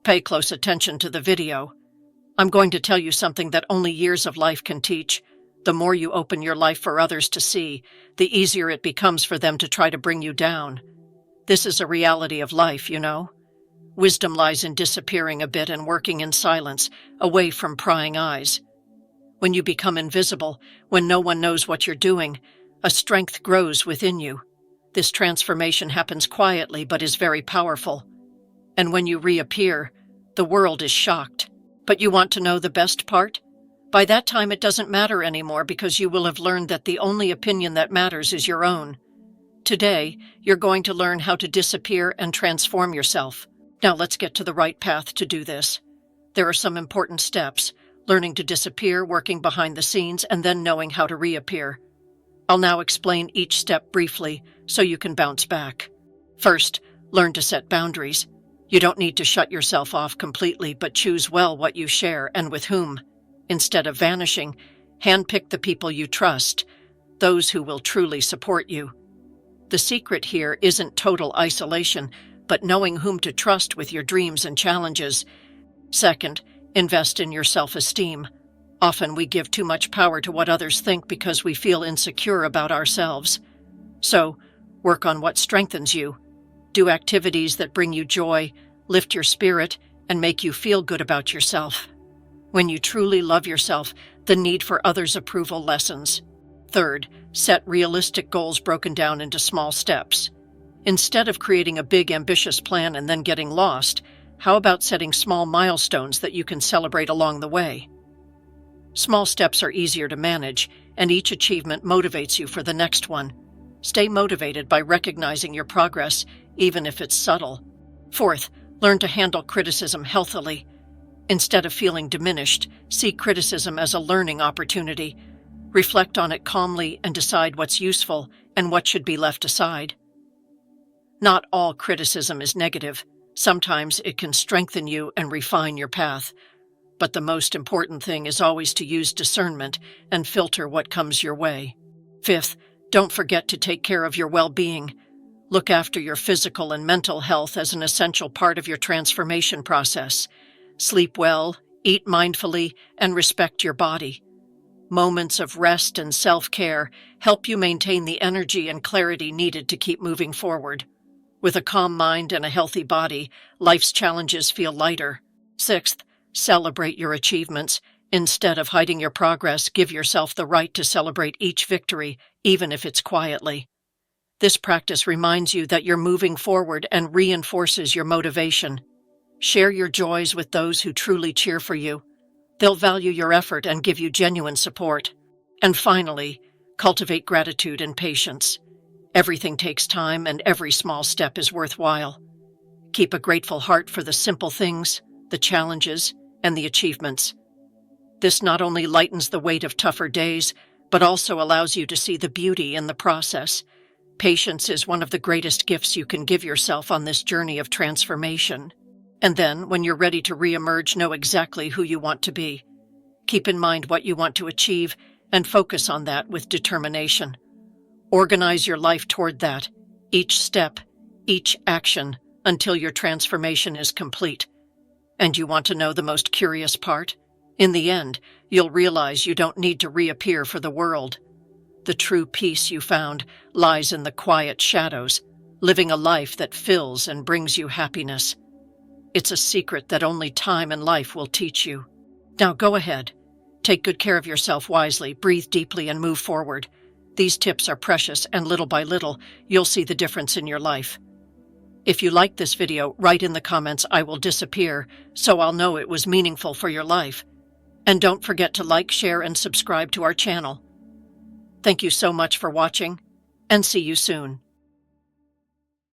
Pay close attention to the video. I'm going to tell you something that only years of life can teach. The more you open your life for others to see, the easier it becomes for them to try to bring you down. This is a reality of life, you know. Wisdom lies in disappearing a bit and working in silence, away from prying eyes. When you become invisible, when no one knows what you're doing, a strength grows within you. This transformation happens quietly but is very powerful. And when you reappear, the world is shocked. But you want to know the best part? By that time it doesn't matter anymore because you will have learned that the only opinion that matters is your own. Today, you're going to learn how to disappear and transform yourself. Now let's get to the right path to do this. There are some important steps: learning to disappear, working behind the scenes, and then knowing how to reappear. I'll now explain each step briefly so you can bounce back. First, learn to set boundaries. You don't need to shut yourself off completely, but choose well what you share and with whom. Instead of vanishing, handpick the people you trust, those who will truly support you. The secret here isn't total isolation, but knowing whom to trust with your dreams and challenges. Second, invest in your self-esteem. Often we give too much power to what others think because we feel insecure about ourselves. So, work on what strengthens you. Do activities that bring you joy, lift your spirit, and make you feel good about yourself. When you truly love yourself, the need for others' approval lessens. Third, set realistic goals broken down into small steps. Instead of creating a big, ambitious plan and then getting lost, how about setting small milestones that you can celebrate along the way? Small steps are easier to manage, and each achievement motivates you for the next one. Stay motivated by recognizing your progress, even if it's subtle. Fourth, learn to handle criticism healthily. Instead of feeling diminished, see criticism as a learning opportunity. Reflect on it calmly and decide what's useful and what should be left aside. Not all criticism is negative. Sometimes it can strengthen you and refine your path. But the most important thing is always to use discernment and filter what comes your way. Fifth, don't forget to take care of your well-being. Look after your physical and mental health as an essential part of your transformation process. Sleep well, eat mindfully, and respect your body. Moments of rest and self-care help you maintain the energy and clarity needed to keep moving forward. With a calm mind and a healthy body, life's challenges feel lighter. Sixth, celebrate your achievements. Instead of hiding your progress, give yourself the right to celebrate each victory, even if it's quietly. This practice reminds you that you're moving forward and reinforces your motivation. Share your joys with those who truly cheer for you. They'll value your effort and give you genuine support. And finally, cultivate gratitude and patience. Everything takes time and every small step is worthwhile. Keep a grateful heart for the simple things, the challenges, and the achievements. This not only lightens the weight of tougher days, but also allows you to see the beauty in the process. Patience is one of the greatest gifts you can give yourself on this journey of transformation. And then, when you're ready to re-emerge, know exactly who you want to be. Keep in mind what you want to achieve and focus on that with determination. Organize your life toward that, each step, each action, until your transformation is complete. And you want to know the most curious part? In the end, you'll realize you don't need to reappear for the world. The true peace you found lies in the quiet shadows, living a life that fills and brings you happiness. It's a secret that only time and life will teach you. Now go ahead. Take good care of yourself wisely, breathe deeply, and move forward. These tips are precious, and little by little, you'll see the difference in your life. If you liked this video, write in the comments, "I will disappear," so I'll know it was meaningful for your life. And don't forget to like, share, and subscribe to our channel. Thank you so much for watching, and see you soon.